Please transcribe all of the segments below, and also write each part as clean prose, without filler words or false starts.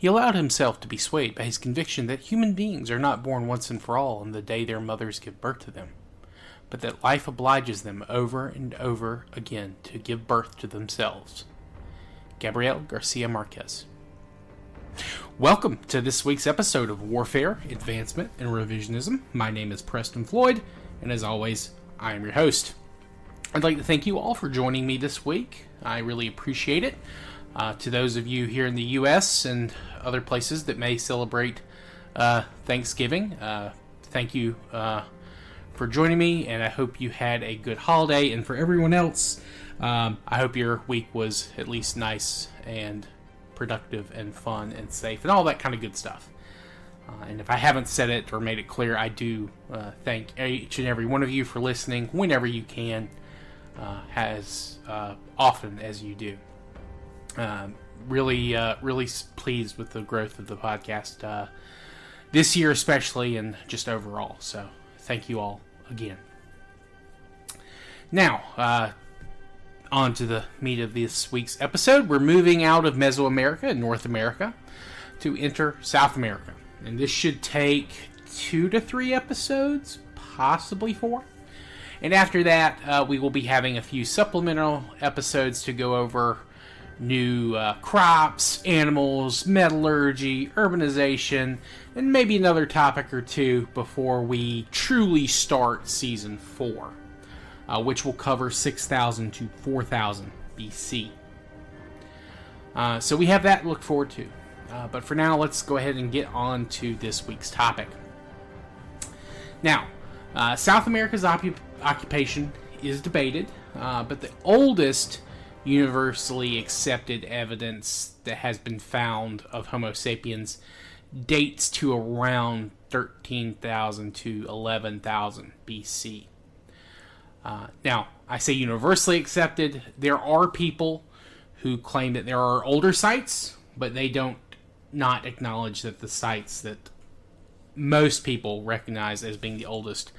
He allowed himself to be swayed by his conviction that human beings are not born once and for all on the day their mothers give birth to them, but that life obliges them over and over again to give birth to themselves. Gabriel Garcia Marquez. Welcome to this week's episode of Warfare, Advancement, and Revisionism. My name is Preston Floyd, and as always, I am your host. I'd like to thank you all for joining me this week. I really appreciate it. To those of you here in the U.S. and other places that may celebrate Thanksgiving, thank you for joining me, and I hope you had a good holiday. And for everyone else, I hope your week was at least nice and productive and fun and safe and all that kind of good stuff. And if I haven't said it or made it clear, I do thank each and every one of you for listening whenever you can, as often as you do. Really pleased with the growth of the podcast this year especially, and just overall. So thank you all again. Now, on to the meat of this week's episode. We're moving out of Mesoamerica and North America to enter South America. And this should take 2 to 3 episodes, possibly 4. And after that, we will be having a few supplemental episodes to go over new crops, animals, metallurgy, urbanization, and maybe another topic or two before we truly start Season 4, which will cover 6,000 to 4,000 BC. So we have that to look forward to. But for now, let's go ahead and get on to this week's topic. Now, South America's occupation is debated, but the oldest universally accepted evidence that has been found of Homo sapiens dates to around 13,000 to 11,000 BC. Now, I say universally accepted. There are people who claim that there are older sites, but they don't not acknowledge that the sites that most people recognize as being the oldest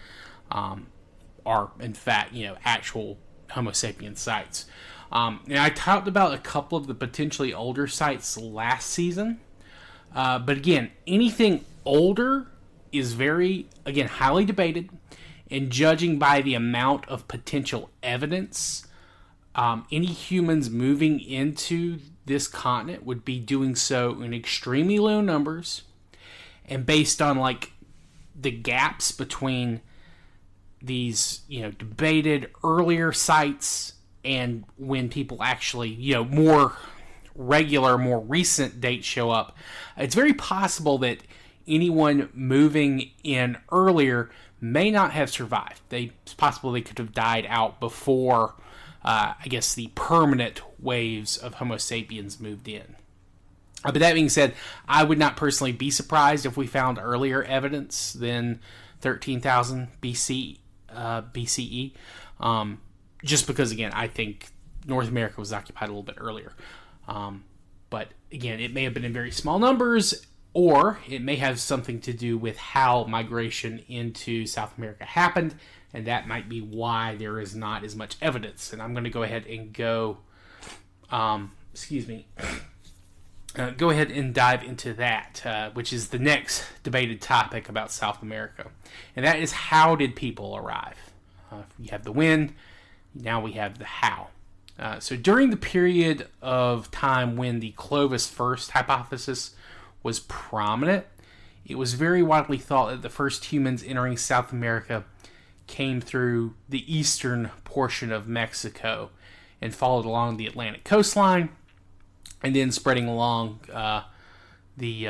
are, in fact, actual Homo sapien sites. And I talked about a couple of the potentially older sites last season. But again, anything older is very, again, highly debated. And judging by the amount of potential evidence, any humans moving into this continent would be doing so in extremely low numbers. And based on, the gaps between these, debated earlier sites and when people actually, more regular, more recent dates show up, it's very possible that anyone moving in earlier may not have survived. It's possible they could have died out before, the permanent waves of Homo sapiens moved in. But that being said, I would not personally be surprised if we found earlier evidence than 13,000 BCE. Just because, again, I think North America was occupied a little bit earlier. But, again, it may have been in very small numbers, or it may have something to do with how migration into South America happened, and that might be why there is not as much evidence. And I'm going to go ahead and go ahead and dive into that, which is the next debated topic about South America. And that is, how did people arrive? You have the when, now we have the how. So during the period of time when the Clovis first hypothesis was prominent, it was very widely thought that the first humans entering South America came through the eastern portion of Mexico and followed along the Atlantic coastline, and then spreading along the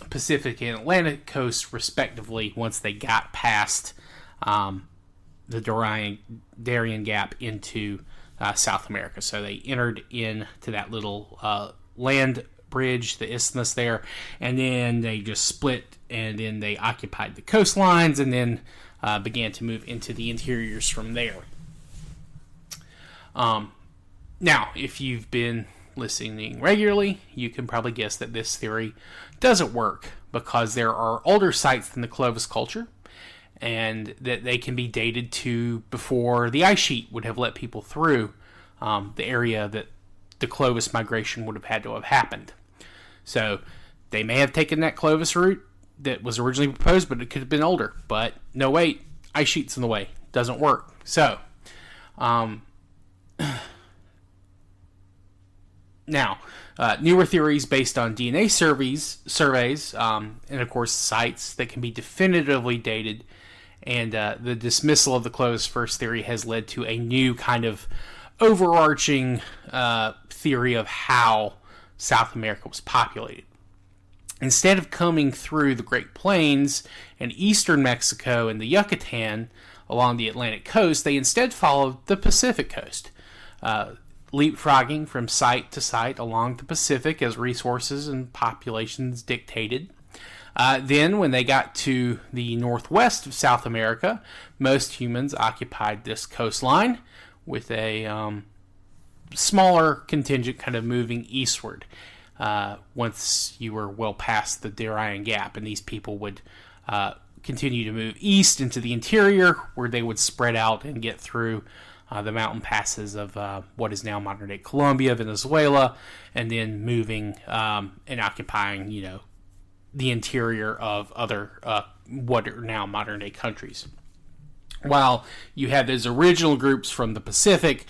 Pacific and Atlantic coast, respectively, once they got past the Darien Gap into South America. So they entered into that little land bridge, the isthmus there, and then they just split, and then they occupied the coastlines, and then began to move into the interiors from there. Now, if you've been listening regularly, you can probably guess that this theory doesn't work, because there are older sites than the Clovis culture, and that they can be dated to before the ice sheet would have let people through the area that the Clovis migration would have had to have happened. So they may have taken that Clovis route that was originally proposed, but it could have been older. But no, wait, ice sheet's in the way. Doesn't work. So, now, newer theories based on DNA surveys, and of course sites that can be definitively dated, and the dismissal of the Clovis first theory has led to a new kind of overarching theory of how South America was populated. Instead of coming through the Great Plains and eastern Mexico and the Yucatan along the Atlantic coast, they instead followed the Pacific coast, leapfrogging from site to site along the Pacific as resources and populations dictated. Then, when they got to the northwest of South America, most humans occupied this coastline, with a smaller contingent kind of moving eastward once you were well past the Darien Gap, and these people would continue to move east into the interior, where they would spread out and get through the mountain passes of what is now modern-day Colombia, Venezuela, and then moving and occupying, the interior of other what are now modern-day countries. While you have those original groups from the Pacific,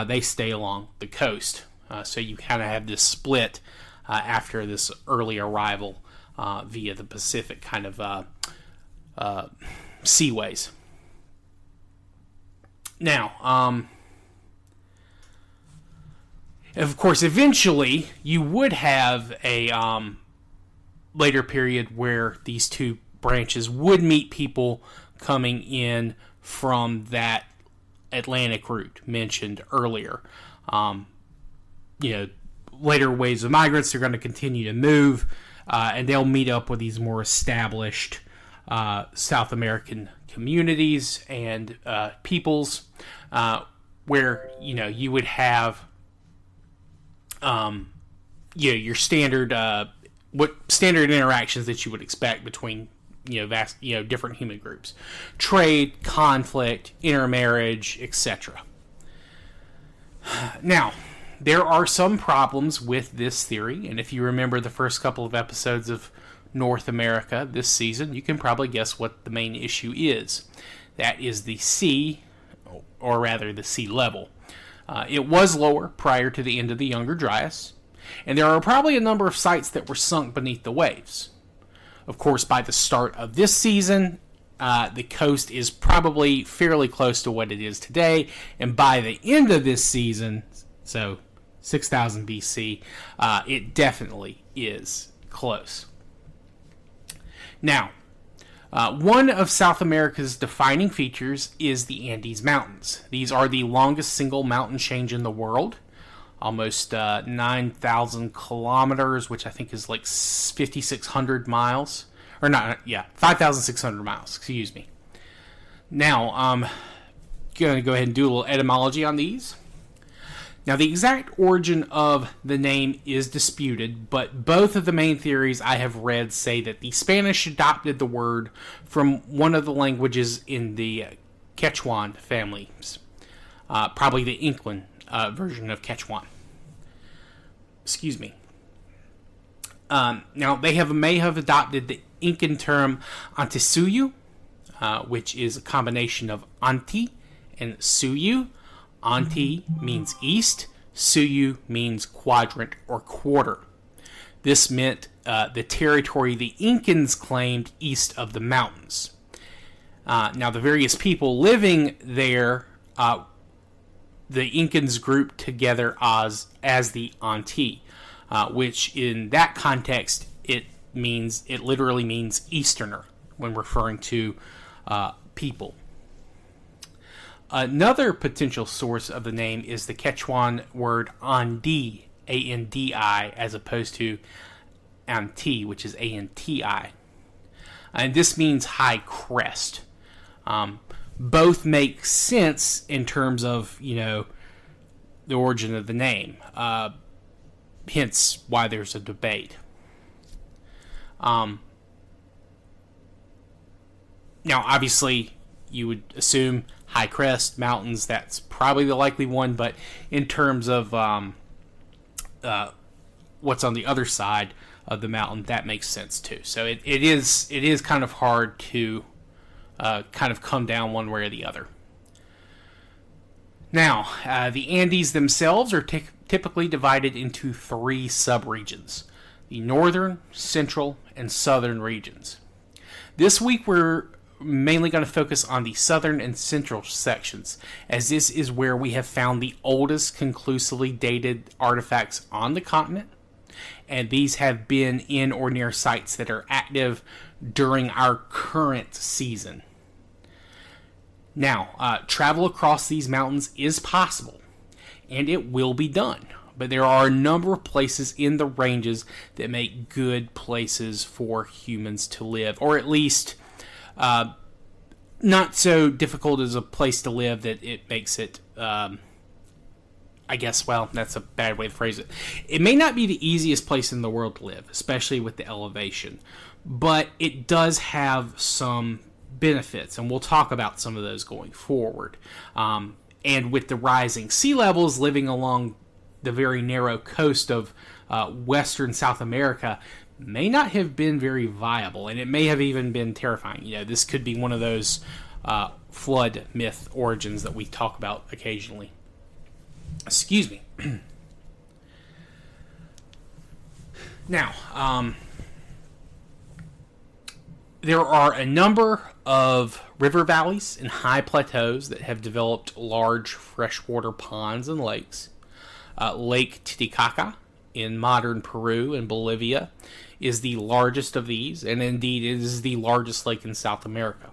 they stay along the coast. So you kind of have this split after this early arrival via the Pacific kind of seaways. Now, of course, eventually you would have a later period where these two branches would meet people coming in from that Atlantic route mentioned earlier. Later waves of migrants are going to continue to move, and they'll meet up with these more established South American communities and peoples, where you would have your standard standard interactions that you would expect between different human groups: trade, conflict, intermarriage, etc. Now, there are some problems with this theory, and if you remember the first couple of episodes of North America this season, you can probably guess what the main issue is. That is the sea, or rather the sea level. It was lower prior to the end of the Younger Dryas, and there are probably a number of sites that were sunk beneath the waves. Of course, by the start of this season, the coast is probably fairly close to what it is today, and by the end of this season, so 6000 BC, it definitely is close. Now, one of South America's defining features is the Andes Mountains. These are the longest single mountain chain in the world, almost 9,000 kilometers, which I think is like 5,600 miles. Or not, yeah, 5,600 miles, excuse me. Now, I'm going to go ahead and do a little etymology on these. Now, the exact origin of the name is disputed, but both of the main theories I have read say that the Spanish adopted the word from one of the languages in the Quechuan families, probably the Incan version of Quechuan. Excuse me. Now, they may have adopted the Incan term Antisuyu, which is a combination of Anti and Suyu. Anti means east, Suyu means quadrant or quarter. This meant the territory the Incans claimed east of the mountains. Now, the various people living there, the Incans grouped together as the Anti, which in that context, it literally means Easterner when referring to people. Another potential source of the name is the Quechuan word Andi, A-N-D-I, as opposed to Anti, which is A-N-T-I. And this means high crest. Both make sense in terms of, the origin of the name. Hence why there's a debate. Now, obviously, you would assume high crest, mountains, that's probably the likely one, but in terms of what's on the other side, of the mountain, that makes sense too. So it is kind of hard to kind of come down one way or the other. Now, the Andes themselves are typically divided into 3 subregions: the northern, central, and southern regions. This week we're mainly going to focus on the southern and central sections, as this is where we have found the oldest conclusively dated artifacts on the continent, and these have been in or near sites that are active during our current season. Now, travel across these mountains is possible, and it will be done, but there are a number of places in the ranges that make good places for humans to live, or at least not so difficult as a place to live that it makes it, I guess, well, that's a bad way to phrase it. It may not be the easiest place in the world to live, especially with the elevation, but it does have some benefits, and we'll talk about some of those going forward. And with the rising sea levels, living along the very narrow coast of western South America may not have been very viable, and it may have even been terrifying. This could be one of those flood myth origins that we talk about occasionally. Excuse me. Now, there are a number of river valleys and high plateaus that have developed large freshwater ponds and lakes. Lake Titicaca in modern Peru and Bolivia is the largest of these, and indeed it is the largest lake in South America.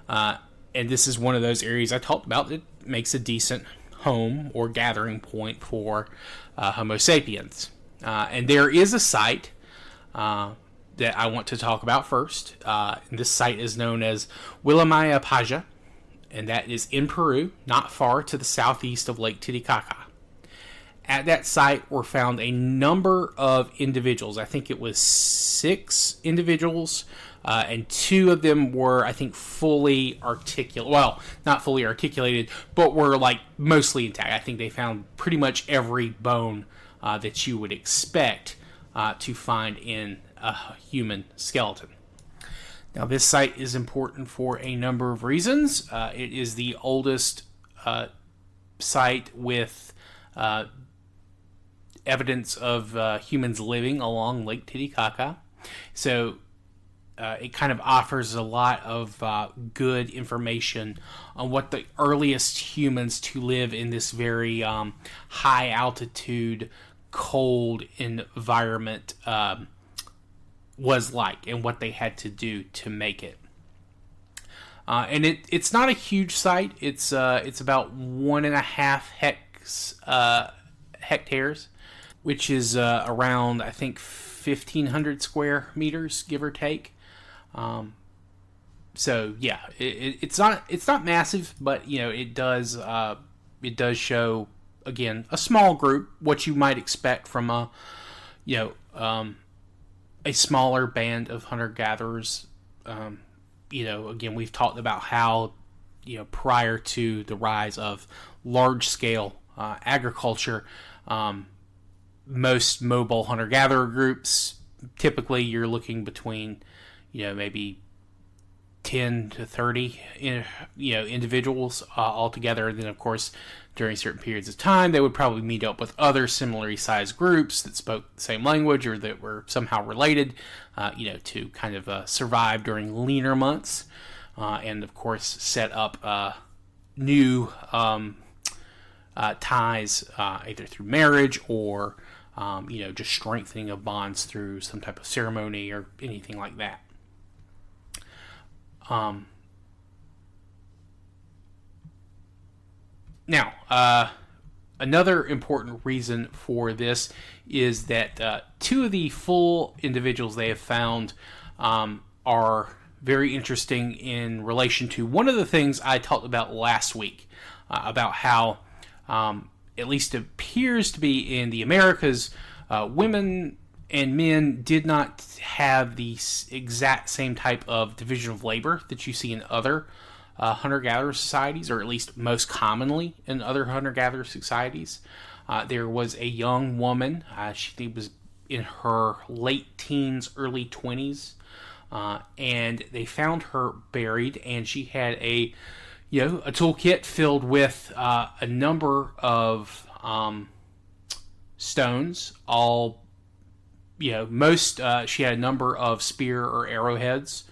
And this is one of those areas I talked about that makes a decent home or gathering point for Homo sapiens. And there is a site that I want to talk about first. This site is known as Willamaya Paja, and that is in Peru, not far to the southeast of Lake Titicaca. At that site were found a number of individuals. I think it was 6 individuals, and 2 of them were, I think, fully articulate. Well, not fully articulated, but were like mostly intact. I think they found pretty much every bone that you would expect to find in a human skeleton. Now, this site is important for a number of reasons. It is the oldest site with evidence of humans living along Lake Titicaca. So it kind of offers a lot of good information on what the earliest humans to live in this very high altitude, cold environment was like, and what they had to do to make it. And it's not a huge site. It's about 1.5 hectares, which is around, I think, 1,500 square meters, give or take. So yeah, it's not massive, but it does show, again, a small group, what you might expect from a smaller band of hunter-gatherers. Again, we've talked about how, prior to the rise of large-scale agriculture, most mobile hunter-gatherer groups, typically you're looking between, maybe 10 to 30, individuals altogether. And then, of course, during certain periods of time, they would probably meet up with other similarly sized groups that spoke the same language or that were somehow related, to kind of survive during leaner months. And, of course, set up new ties, either through marriage or, just strengthening of bonds through some type of ceremony or anything like that. Now, another important reason for this is that 2 of the full individuals they have found are very interesting in relation to one of the things I talked about last week, about how, at least appears to be in the Americas, women and men did not have the exact same type of division of labor that you see in other hunter-gatherer societies, or at least most commonly in other hunter-gatherer societies. There was a young woman, she was in her late teens, early 20s. And they found her buried, and she had a toolkit filled with a number of stones. Most she had a number of spear or arrowheads.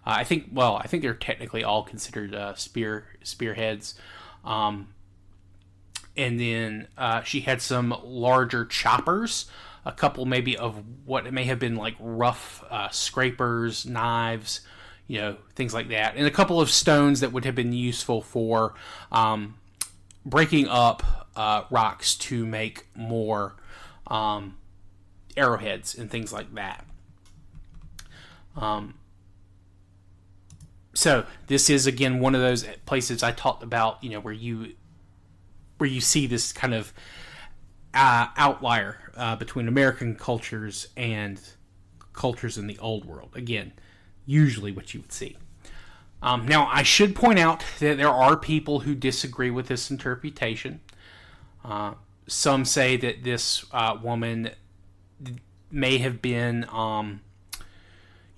I think they're technically all considered spearheads. And then she had some larger choppers, a couple maybe of what may have been like rough scrapers, knives, things like that, and a couple of stones that would have been useful for breaking up rocks to make more arrowheads and things like that. So this is again one of those places I talked about, where you see this kind of outlier between American cultures and cultures in the old world. Again, usually what you would see. Now, I should point out that there are people who disagree with this interpretation. Some say that this woman may have been,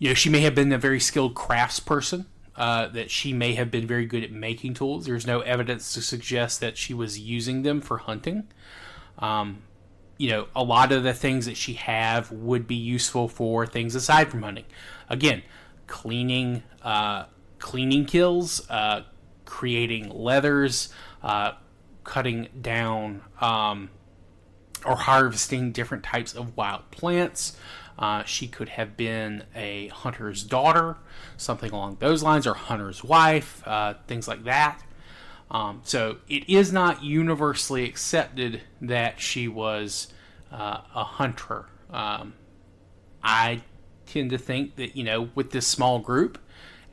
she may have been a very skilled craftsperson. That she may have been very good at making tools. There's no evidence to suggest that she was using them for hunting. A lot of the things that she have would be useful for things aside from hunting. Again, cleaning kills, creating leathers, cutting down or harvesting different types of wild plants. She could have been a hunter's daughter, something along those lines, or hunter's wife, things like that. So it is not universally accepted that she was a hunter. I tend to think that, with this small group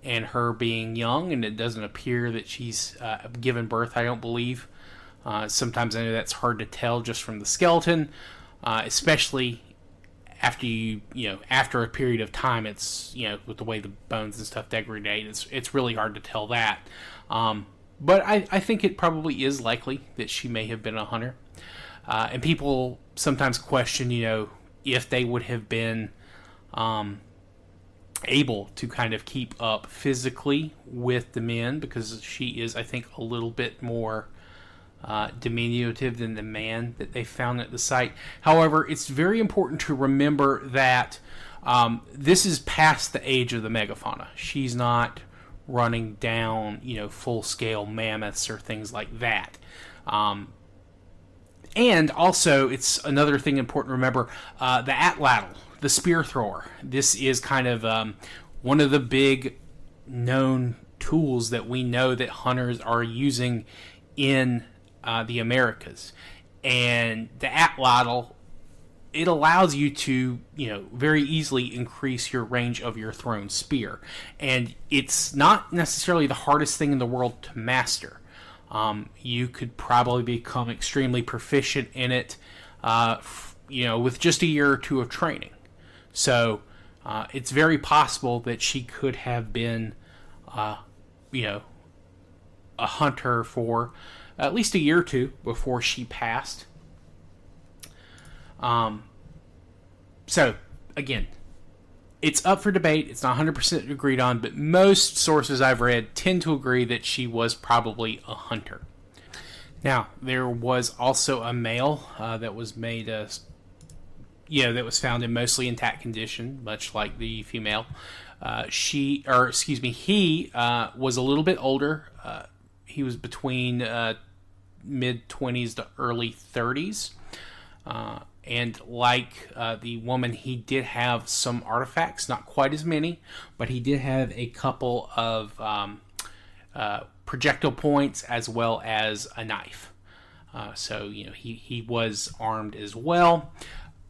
and her being young, and it doesn't appear that she's given birth, I don't believe. Sometimes I know that's hard to tell just from the skeleton, especially after a period of time. It's, with the way the bones and stuff degrade, it's really hard to tell that. But I think it probably is likely that she may have been a hunter. And people sometimes question, if they would have been able to kind of keep up physically with the men, because she is, I think, a little bit more diminutive than the man that they found at the site. However, it's very important to remember that this is past the age of the megafauna. She's not running down, full-scale mammoths or things like that. And also, it's another thing important to remember, the atlatl, the spear thrower. This is kind of one of the big known tools that we know that hunters are using in the Americas. And the atlatl, it allows you to, very easily increase your range of your thrown spear. And it's not necessarily the hardest thing in the world to master. You could probably become extremely proficient in it, with just a year or two of training. So it's very possible that she could have been, a hunter for at least a year or two before she passed. So, again, it's up for debate. It's not 100% agreed on, but most sources I've read tend to agree that she was probably a hunter. Now, there was also a male that was made, that was found in mostly intact condition, much like the female. He was a little bit older. He was between mid-20s to early 30s. And like the woman, he did have some artifacts, not quite as many, but he did have a couple of projectile points as well as a knife. So, he was armed as well.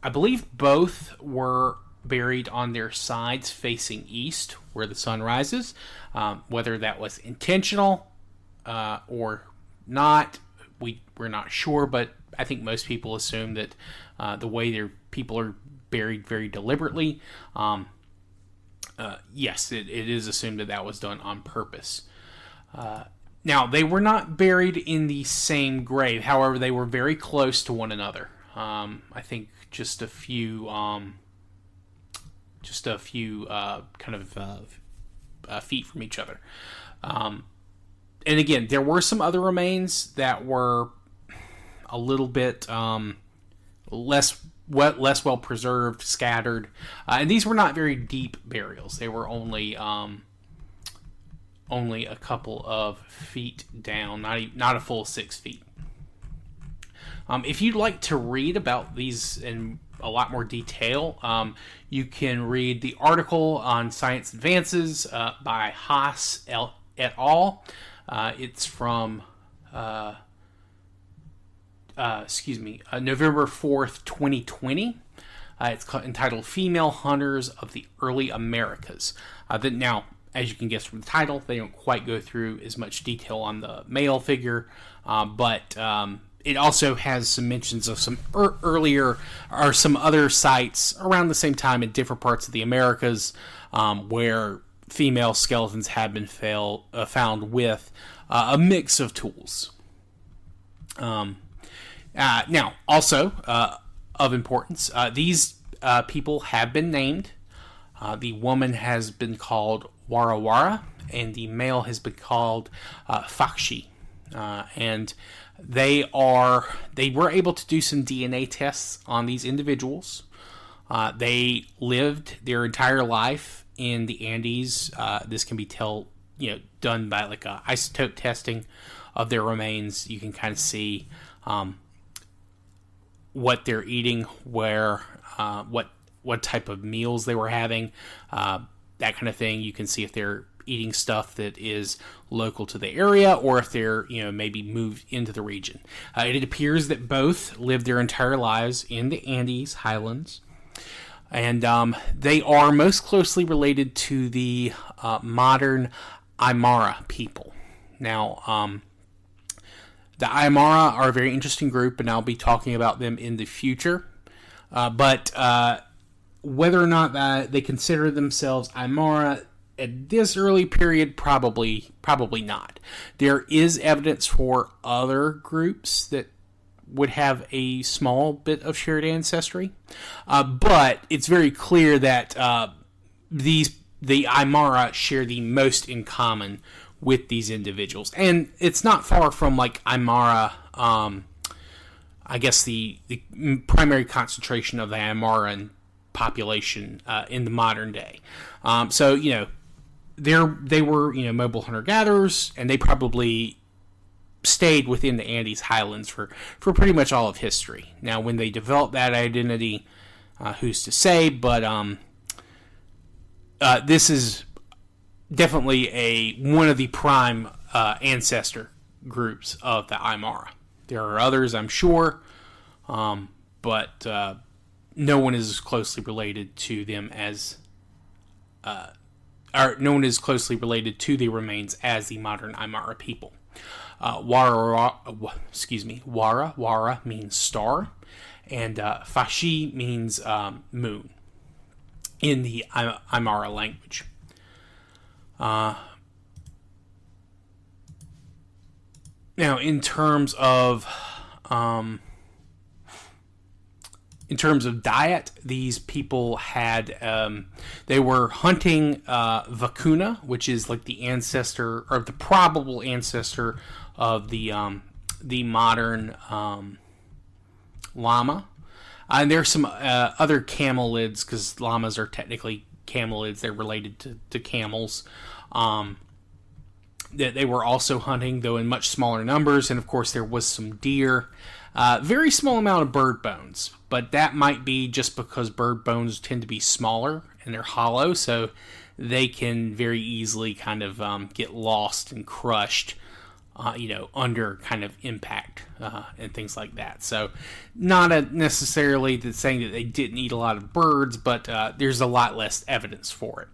I believe both were buried on their sides facing east where the sun rises. Whether that was intentional or not, we're not sure, but I think most people assume that the way their people are buried very deliberately, yes, it is assumed that was done on purpose. Now, they were not buried in the same grave. However, they were very close to one another. I think just a few kind of feet from each other. And again, there were some other remains that were a little bit less well preserved, scattered, and these were not very deep burials. They were only a couple of feet down, not a full 6 feet. If you'd like to read about these in a lot more detail, you can read the article on Science Advances by Haas et al. It's from November 4th, 2020. It's entitled Female Hunters of the Early Americas. Now, as you can guess from the title, they don't quite go through as much detail on the male figure, but it also has some mentions of some earlier or some other sites around the same time in different parts of the Americas where female skeletons have been found with a mix of tools. Now, also of importance, these people have been named. The woman has been called Wara Wara, and the male has been called Fakshi. And they were able to do some DNA tests on these individuals. They lived their entire life in the Andes. This can be done by like a isotope testing of their remains. You can kind of see what they're eating, where what type of meals they were having, that kind of thing. You can see if they're eating stuff that is local to the area, or if they're maybe moved into the region. It appears that both lived their entire lives in the Andes highlands, and they are most closely related to the modern Aymara people. Now, the Aymara are a very interesting group, and I'll be talking about them in the future. But whether or not they consider themselves Aymara at this early period, probably not. There is evidence for other groups that would have a small bit of shared ancestry, but it's very clear that the Aymara share the most in common with these individuals, and it's not far from like Aymara. I guess the primary concentration of the Aymaran population in the modern day. So they were mobile hunter-gatherers, and they probably stayed within the Andes highlands for pretty much all of history. Now, when they developed that identity, who's to say? But this is definitely one of the prime ancestor groups of the Aymara. There are others, I'm sure, but no one is as closely related to them as, or no one is closely related to the remains as the modern Aymara people. Wara means star, and Fashi means moon in the Aymara language. Now, in terms of diet, these people had they were hunting vacuna, which is like the ancestor or the probable ancestor of the modern llama. And there's some other camelids, because llamas are technically camelids. They're related to camels. That they were also hunting, though in much smaller numbers, and of course there was some deer. Very small amount of bird bones, but that might be just because bird bones tend to be smaller and they're hollow, so they can very easily kind of get lost and crushed, under kind of impact and things like that. So not necessarily saying that they didn't eat a lot of birds, but there's a lot less evidence for it.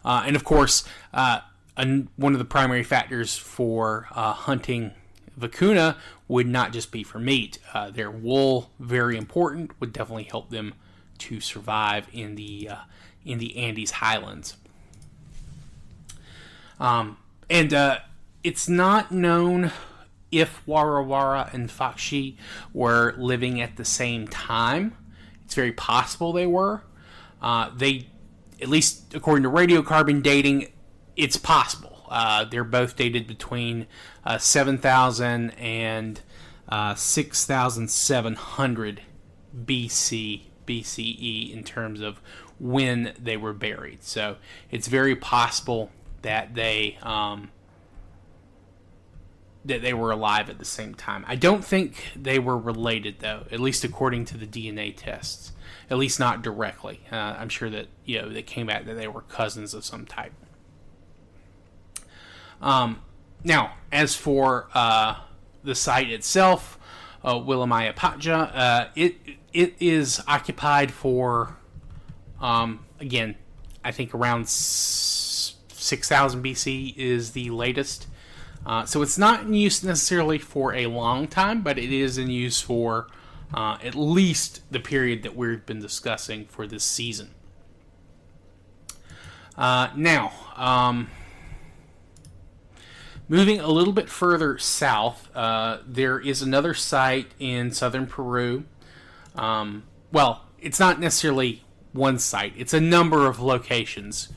And of course, one of the primary factors for hunting vacuna would not just be for meat. Their wool, very important, would definitely help them to survive in the Andes highlands. And it's not known if Warawara and Fakshi were living at the same time. It's very possible they were. They, at least according to radiocarbon dating, it's possible. They're both dated between 7,000 and 6,700 BCE in terms of when they were buried. So it's very possible that they were alive at the same time. I don't think they were related, though, at least according to the DNA tests. At least not directly. I'm sure that they came back that they were cousins of some type. Now, as for the site itself, Willamaya Patja, it is occupied for, again, I think around 6,000 BC is the latest. So it's not in use necessarily for a long time, but it is in use for at least the period that we've been discussing for this season. Now, moving a little bit further south, there is another site in southern Peru. Well, it's not necessarily one site. It's a number of locations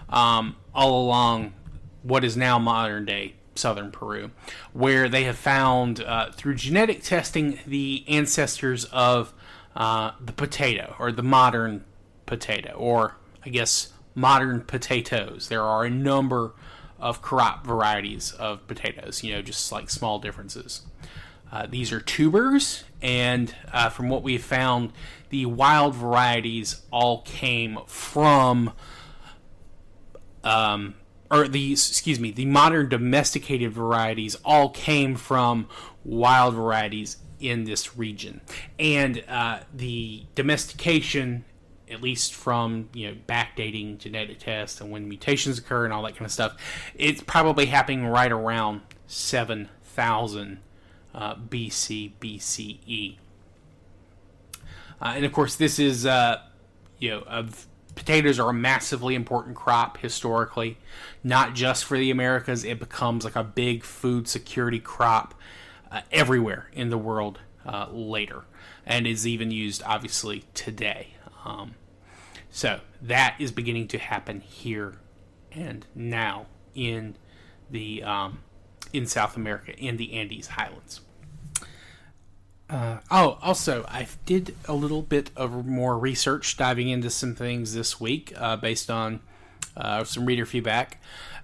all along what is now modern-day southern Peru, where they have found, through genetic testing, the ancestors of the potato, or the modern potato, or, I guess, modern potatoes. There are a number of crop varieties of potatoes, just like small differences. These are tubers, and from what we've found, the wild varieties all came from, the modern domesticated varieties all came from wild varieties in this region. And the domestication, at least from backdating genetic tests and when mutations occur and all that kind of stuff, it's probably happening right around 7,000 BCE. And of course, this is potatoes are a massively important crop historically, not just for the Americas. It becomes like a big food security crop everywhere in the world later, and is even used obviously today. So that is beginning to happen here and now in the in South America, in the Andes Highlands. Also, I did a little bit of more research, diving into some things this week based on some reader feedback,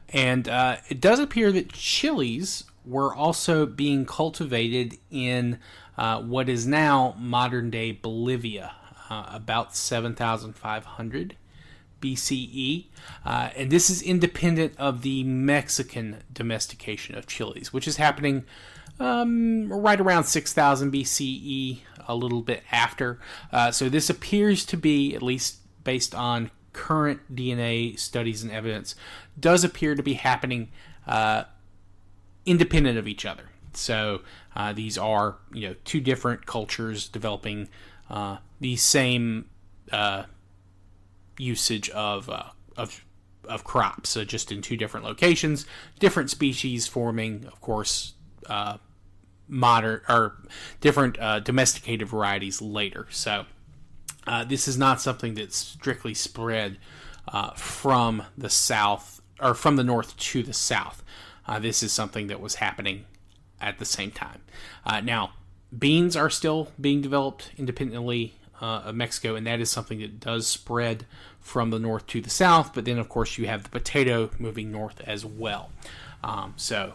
and it does appear that chilies were also being cultivated in what is now modern-day Bolivia, about 7,500 BCE, and this is independent of the Mexican domestication of chilies, which is happening right around 6,000 BCE, a little bit after. So this appears to be, at least based on current DNA studies and evidence, does appear to be happening independent of each other. So these are two different cultures developing the same usage of crops, so just in two different locations, different species forming, of course, modern or different domesticated varieties later. So this is not something that's strictly spread from the south, or from the north to the south. This is something that was happening at the same time. Now, beans are still being developed independently of Mexico, and that is something that does spread from the north to the south. But then, of course, you have the potato moving north as well. So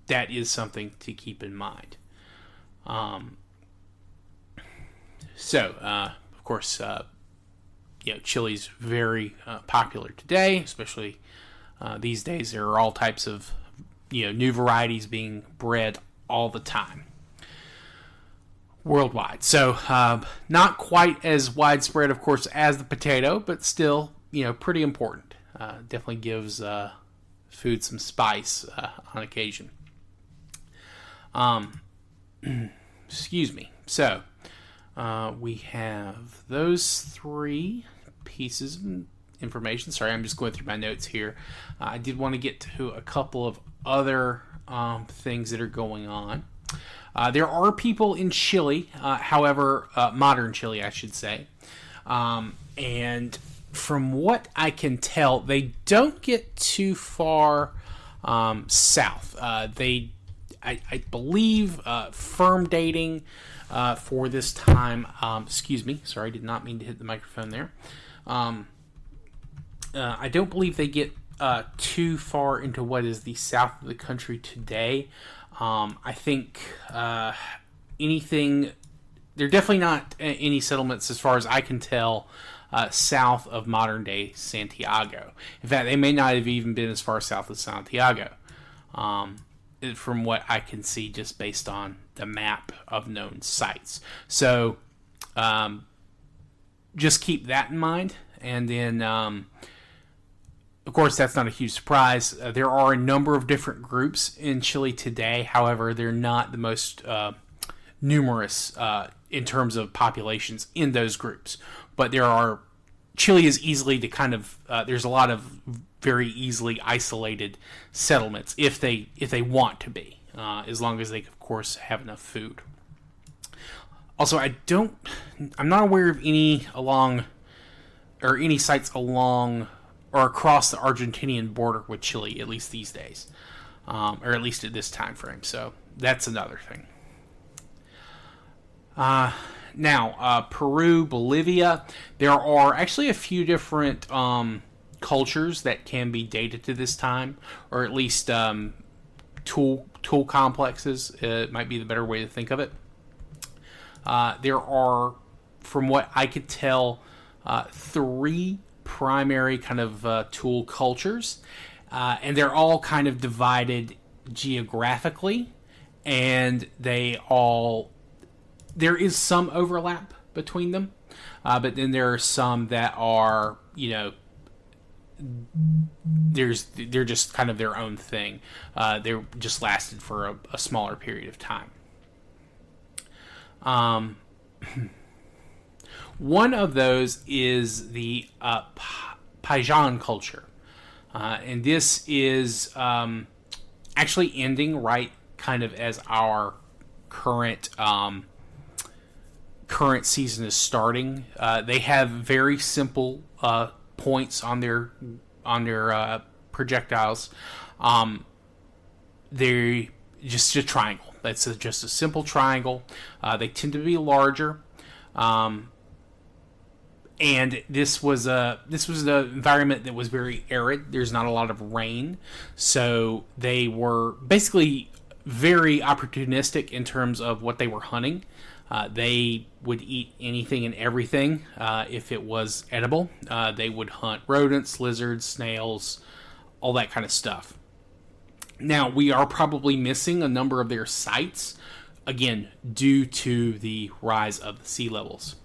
that is something to keep in mind. Of course, chili's very popular today, especially these days. There are all types of new varieties being bred all the time worldwide. So not quite as widespread, of course, as the potato, but still pretty important. Definitely gives food some spice on occasion. Excuse me. So we have those three pieces of information. Sorry, I'm just going through my notes here. I did want to get to a couple of other things that are going on. There are people in Chile, however, modern Chile, I should say. And from what I can tell, they don't get too far south. I believe, firm dating for this time. Excuse me. Sorry, I did not mean to hit the microphone there. I don't believe they get too far into what is the south of the country today. I think anything... There are definitely not any settlements, as far as I can tell, south of modern-day Santiago. In fact, they may not have even been as far south as Santiago, from what I can see just based on the map of known sites. So, just keep that in mind. And then, of course, that's not a huge surprise. There are a number of different groups in Chile today. However, they're not the most numerous in terms of populations in those groups. But Chile is easily to kind of, there's a lot of very easily isolated settlements if they want to be, as long as they, of course, have enough food. Also, I'm not aware of any sites along or across the Argentinian border with Chile, at least these days, or at least at this time frame. So that's another thing. Now, Peru, Bolivia, there are actually a few different cultures that can be dated to this time, or at least tool complexes. It might be the better way to think of it. There are, from what I could tell, 3 primary kind of tool cultures, and they're all kind of divided geographically, and there is some overlap between them, but then there are some that are, they're just kind of their own thing. They're just lasted for a smaller period of time. One of those is the Pajan culture, and this is actually ending right kind of as our current season is starting. They have very simple points on their projectiles. They're just a triangle. That's just a simple triangle. They tend to be larger. And this was an environment that was very arid. There's not a lot of rain, so they were basically very opportunistic in terms of what they were hunting. They would eat anything and everything if it was edible. They would hunt rodents, lizards, snails, all that kind of stuff. Now, we are probably missing a number of their sites, again, due to the rise of the sea levels.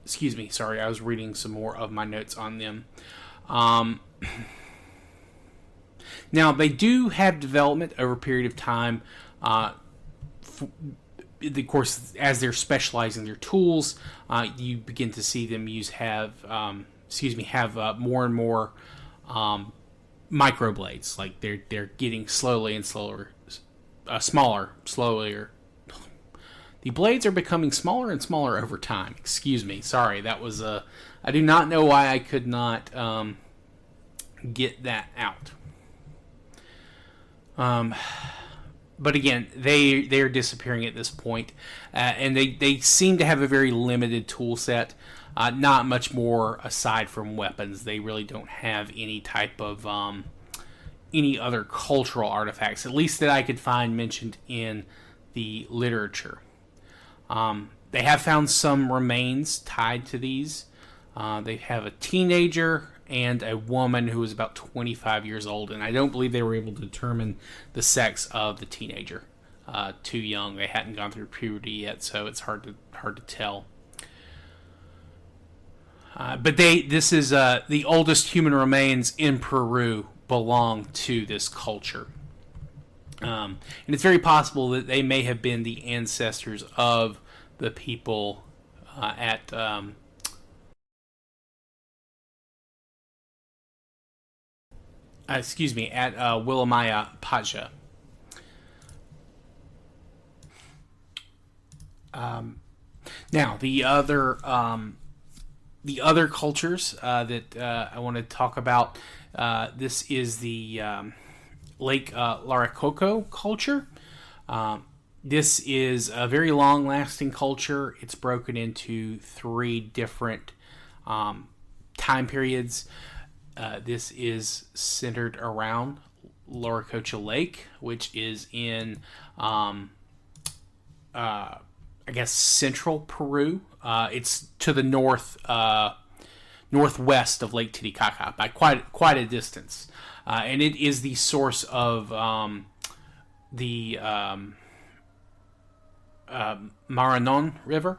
Excuse me, sorry, I was reading some more of my notes on them. Now, they do have development over a period of time. Of course, as they're specializing their tools, you begin to see them have more and more microblades. Like they're getting slowly and slower, smaller, slowly. The blades are becoming smaller and smaller over time. Excuse me, sorry, that was I do not know why I could not get that out. But again, they are disappearing at this point, and they seem to have a very limited tool set. Not much more aside from weapons. They really don't have any type of any other cultural artifacts, at least that I could find mentioned in the literature. They have found some remains tied to these. They have a teenager and a woman who was about 25 years old, and I don't believe they were able to determine the sex of the teenager. Too young; they hadn't gone through puberty yet, so it's hard to tell. But this is the oldest human remains in Peru belong to this culture, and it's very possible that they may have been the ancestors of the people at Willamaya Paja. Now the other cultures that I want to talk about. This is the Lake Laracoco culture. This is a very long-lasting culture. It's broken into 3 different time periods. This is centered around Laracocha Lake, which is in, I guess, central Peru. It's to the northwest of Lake Titicaca by quite a distance, and it is the source of the Maranon River,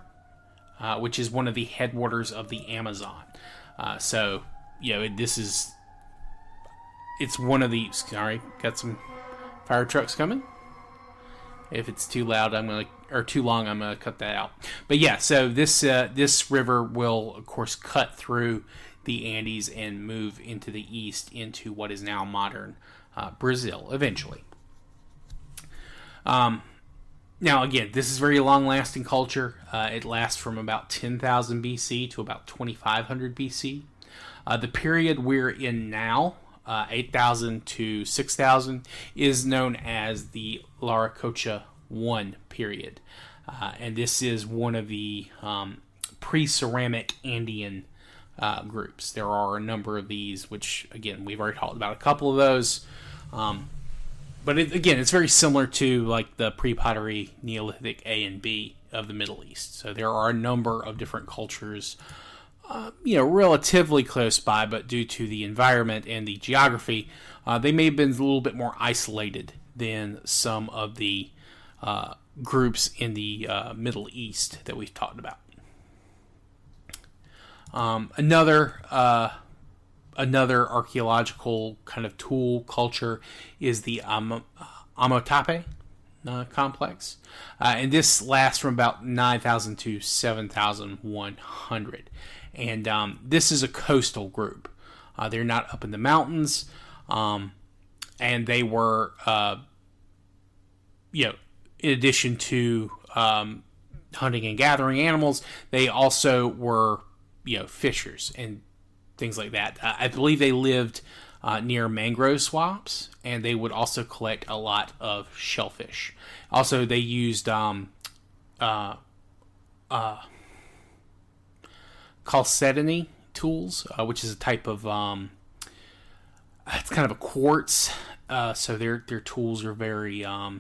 which is one of the headwaters of the Amazon. So, it's one of the. Sorry, got some fire trucks coming. If it's too loud, or too long, I'm gonna cut that out. But yeah, so this river will, of course, cut through the Andes and move into the east into what is now modern Brazil, eventually. Now, again, this is very long-lasting culture. It lasts from about 10,000 BC to about 2,500 BC. The period we're in now, 8,000 to 6,000, is known as the Laracocha I period. And this is one of the pre-ceramic Andean groups. There are a number of these, which, again, we've already talked about a couple of those. But it's very similar to like the pre-pottery Neolithic A and B of the Middle East. So there are a number of different cultures, relatively close by, but due to the environment and the geography, they may have been a little bit more isolated than some of the groups in the Middle East that we've talked about. Another archaeological kind of tool culture is the Amotape complex. And this lasts from about 9,000 to 7,100. And this is a coastal group. They're not up in the mountains. And they were, in addition to hunting and gathering animals, they also were, fishers and things like that. I believe they lived near mangrove swamps, and they would also collect a lot of shellfish. Also, they used chalcedony tools, which is a type of it's kind of a quartz. So their tools are very a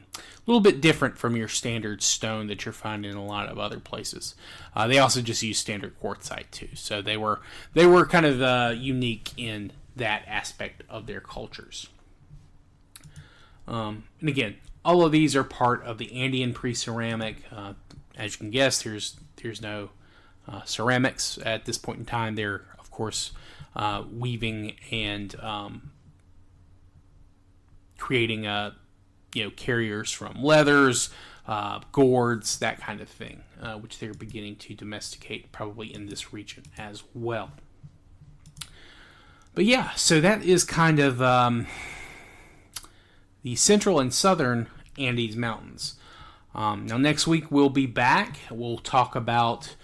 little bit different from your standard stone that you're finding in a lot of other places. They also just use standard quartzite too. So they were kind of unique in that aspect of their cultures. And again, all of these are part of the Andean pre-ceramic. As you can guess, there's no ceramics at this point in time. They're, of course, weaving and creating carriers from leathers, gourds, that kind of thing, which they're beginning to domesticate probably in this region as well. But yeah, so that is kind of the central and southern Andes Mountains. Now next week we'll be back. We'll talk about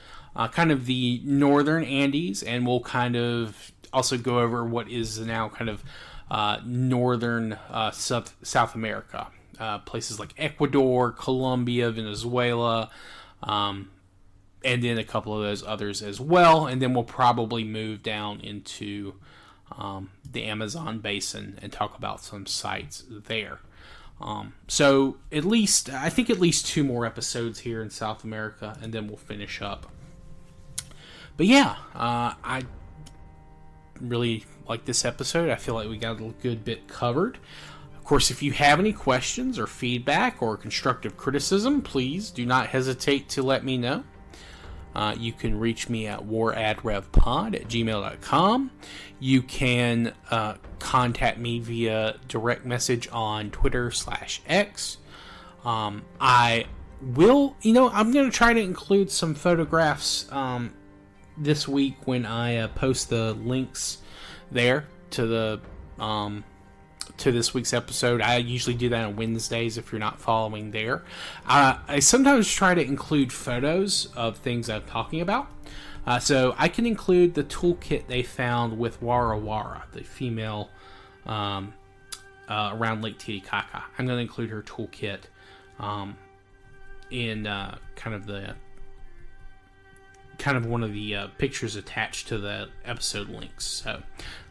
kind of the northern Andes, and we'll kind of also go over what is now kind of northern South America. Places like Ecuador, Colombia, Venezuela, and then a couple of those others as well. And then we'll probably move down into the Amazon basin and talk about some sites there. So I think at least 2 more episodes here in South America, and then we'll finish up. But yeah, I really like this episode. I feel like we got a good bit covered. Of course, if you have any questions or feedback or constructive criticism, please do not hesitate to let me know. You can reach me at waradrevpod@gmail.com. You can contact me via direct message on Twitter/X. I I'm going to try to include some photographs this week when I post the links there to this week's episode. I usually do that on Wednesdays if you're not following there. I sometimes try to include photos of things I'm talking about. So I can include the toolkit they found with Wara Wara, the female around Lake Titicaca. I'm going to include her toolkit in kind of one of the pictures attached to the episode links. So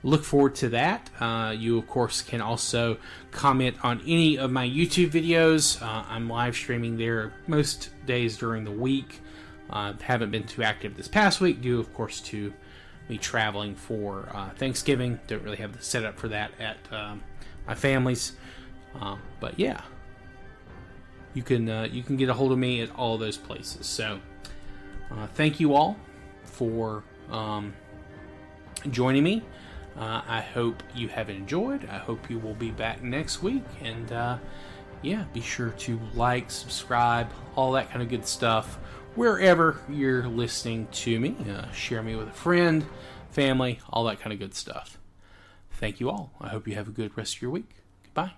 look forward to that. You of course can also comment on any of my YouTube videos. I'm live streaming there most days during the week. Haven't been too active this past week due of course to me traveling for Thanksgiving. Don't really have the setup for that at my family's, but yeah, you can get a hold of me at all those places. So thank you all for joining me. I hope you have enjoyed. I hope you will be back next week. And be sure to like, subscribe, all that kind of good stuff wherever you're listening to me. Share me with a friend, family, all that kind of good stuff. Thank you all. I hope you have a good rest of your week. Goodbye.